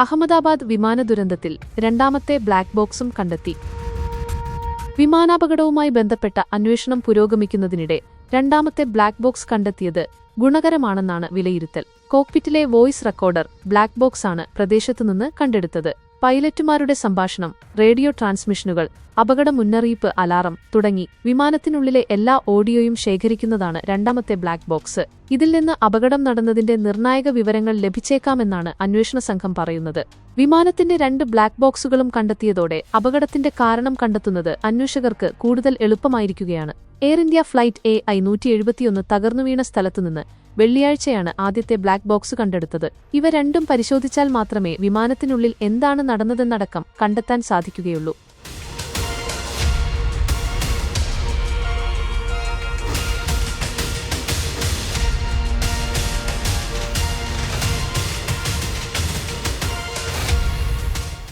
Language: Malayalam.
അഹമ്മദാബാദ് വിമാന ദുരന്തത്തിൽ രണ്ടാമത്തെ ബ്ലാക്ക് ബോക്സും കണ്ടെത്തി. വിമാനാപകടവുമായി ബന്ധപ്പെട്ട അന്വേഷണം പുരോഗമിക്കുന്നതിനിടെ രണ്ടാമത്തെ ബ്ലാക്ക് ബോക്സ് കണ്ടെത്തിയത് ഗുണകരമാണെന്നാണ് വിലയിരുത്തൽ. കോക്പിറ്റിലെ വോയിസ് റെക്കോർഡർ ബ്ലാക്ക് ബോക്സാണ് പ്രദേശത്തുനിന്ന് കണ്ടെടുത്തത്. പൈലറ്റുമാരുടെ സംഭാഷണം, റേഡിയോ ട്രാൻസ്മിഷനുകൾ, അപകട മുന്നറിയിപ്പ് അലാറം തുടങ്ങി വിമാനത്തിനുള്ളിലെ എല്ലാ ഓഡിയോയും ശേഖരിക്കുന്നതാണ് രണ്ടാമത്തെ ബ്ലാക്ക് ബോക്സ്. ഇതിൽ നിന്ന് അപകടം നടന്നതിന്റെ നിർണായക വിവരങ്ങൾ ലഭിച്ചേക്കാമെന്നാണ് അന്വേഷണ സംഘം പറയുന്നത്. വിമാനത്തിന്റെ 2 ബ്ലാക്ക് ബോക്സുകളും കണ്ടെത്തിയതോടെ അപകടത്തിന്റെ കാരണം കണ്ടെത്തുന്നത് അന്വേഷകർക്ക് കൂടുതൽ എളുപ്പമായിരിക്കുകയാണ്. എയർ ഇന്ത്യ ഫ്ലൈറ്റ് AI-171 തകർന്നുവീണ സ്ഥലത്തുനിന്ന് വെള്ളിയാഴ്ചയാണ് ആദ്യത്തെ ബ്ലാക്ക് ബോക്സ് കണ്ടെടുത്തത്. ഇവ രണ്ടും പരിശോധിച്ചാൽ മാത്രമേ വിമാനത്തിനുള്ളിൽ എന്താണ് നടന്നതെന്നടക്കം കണ്ടെത്താൻ സാധിക്കുകയുള്ളൂ.